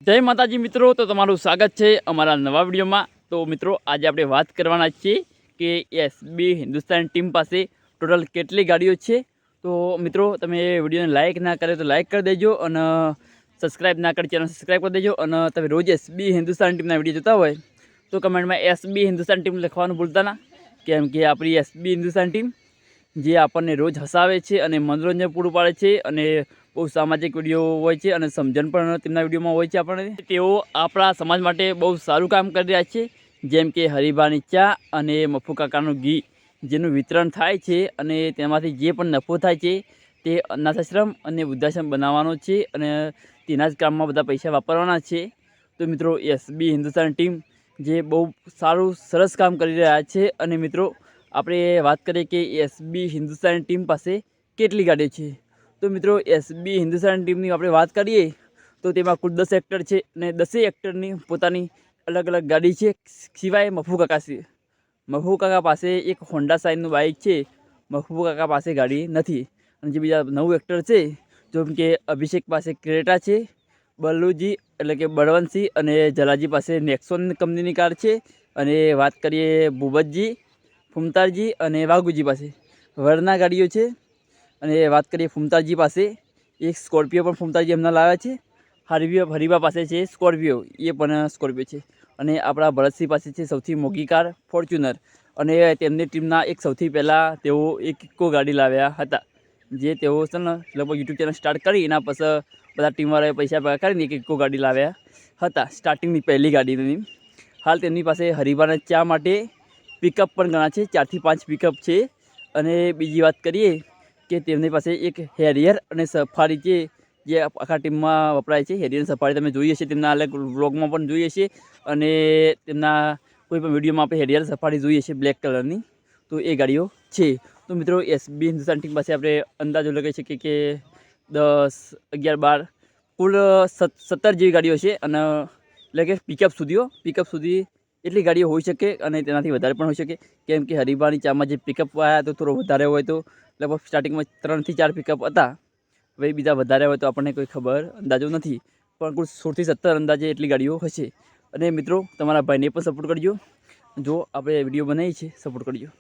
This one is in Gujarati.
જય માતાજી મિત્રો, તો તમારું સ્વાગત છે અમારા નવા વિડીયોમાં। તો મિત્રો આજે આપણે વાત કરવાના છીએ કે એસબી હિન્દુસ્તાન ટીમ પાસે ટોટલ કેટલી ગાડીઓ છે। તો મિત્રો તમે વિડીયોને લાઇક ના કરે તો લાઇક કરી દેજો, અને સબસ્ક્રાઈબ ના કરી ચેનલ સબસ્ક્રાઈબ કરી દેજો। અને તમે રોજ એસબી હિન્દુસ્તાન ટીમના વિડીયો જોતા હોય તો કમેન્ટમાં એસબી હિન્દુસ્તાન ટીમ લખવાનું ભૂલતા ના, કેમ કે આપણી એસબી હિન્દુસ્તાન ટીમ જે આપણને રોજ હસાવે છે અને મનોરંજન પૂરું પાડે છે, અને બહુ સામાજિક વિડીયો હોય છે અને સમજણ પણ તેમના વિડીયોમાં હોય છે। આપણને તેઓ આપણા સમાજ માટે બહુ સારું કામ કરી રહ્યા છે, જેમ કે હરિભાની ચા અને મફુ કાકાનું ઘી જેનું વિતરણ થાય છે, અને તેમાંથી જે પણ નફો થાય છે તે અનાથાશ્રમ અને વૃદ્ધાશ્રમ બનાવવાનો છે, અને તેના જ કામમાં બધા પૈસા વાપરવાના છે। તો મિત્રો એસબી હિન્દુસ્તાન ટીમ જે બહુ સારું સરસ કામ કરી રહ્યા છે। અને મિત્રો આપણે વાત કરીએ કે એસબી હિન્દુસ્તાન ટીમ પાસે કેટલી ગાડીઓ છે। તો મિત્રો એસબી હિન્દુસ્તાન ટીમની આપણે વાત કરીએ તો તેમાં કુલ 10 એક્ટર છે, અને 10 એક્ટરની પોતાની અલગ અલગ ગાડી છે, સિવાય મફુ કાકા છે। મફુ કાકા પાસે એક હોન્ડા સાઇનનું બાઇક છે, મફુ કાકા પાસે ગાડી નથી। અને જે બીજા 9 એક્ટર છે, જેમ કે અભિષેક પાસે ક્રેટા છે, બલ્લુજી એટલે કે બળવંતસિંહ અને જલાજી પાસે નેક્સોન કંપનીની કાર છે, અને વાત કરીએ ભૂપતજી, ફુમતારજી અને વાઘુજી પાસે વરના ગાડીઓ છે। અને વાત કરીએ ફુમતાજી પાસે એક સ્કોર્પિયો પણ ફુમતાજી એમના લાવ્યા છે। હરીબા પાસે છે સ્કોર્પિયો, એ પણ સ્કોર્પિયો છે। અને આપણા ભરતસિંહ પાસે છે સૌથી મોંઘી કાર ફોર્ચ્યુનર, અને તેમની ટીમના એક સૌથી પહેલાં તેઓ એક ઇકો ગાડી લાવ્યા હતા, જે તેઓ છે ને લગભગ યુટ્યુબ ચેનલ સ્ટાર્ટ કરી એના પછી બધા ટીમવાળાએ પૈસા ભેગા કરીને એક ઇકો ગાડી લાવ્યા હતા, સ્ટાર્ટિંગની પહેલી ગાડીની। હાલ તેમની પાસે હરીબાના ચા માટે પિકઅપ પણ ઘણા છે, 4 થી 5 પિકઅપ છે। અને બીજી વાત કરીએ કે તેમની પાસે એક હેરિયર અને સફારી છે, જે આખા ટીમમાં વપરાય છે। હેરિયર સફારી તમે જોઈ હશે, તેમના અલગ વ્લોગમાં પણ જોઈ હશે, અને તેમના કોઈ પણ વિડીયોમાં આપણે હેરિયર સફારી જોઈ હશે બ્લેક કલરની, તો એ ગાડીઓ છે। તો મિત્રો એસબી હિન્દુસ્તાન ટીમ પાસે આપણે અંદાજો લગાવી શકીએ કે 10, 11, 12 કુલ 17 જેવી ગાડીઓ છે, અને એટલે કે પિકઅપ સુધી એટલી ગાડીઓ હોઈ શકે, અને તેનાથી વધારે પણ હોઈ શકે, કેમ કે હરીબાની ચામાં જે પિકઅપ આવ્યા તો થોડો વધારે હોય તો લગભગ સ્ટાર્ટિંગમાં 3 થી 4 પિકઅપ હતા, હવે બીજા વધારે હોય તો આપણને કોઈ ખબર અંદાજો નથી, પણ કુલ 16 થી 17 અંદાજે એટલી ગાડીઓ હશે। અને મિત્રો તમારા ભાઈને પણ સપોર્ટ કરજો, જો આપણે વિડીયો બનાવી છે સપોર્ટ કરજો।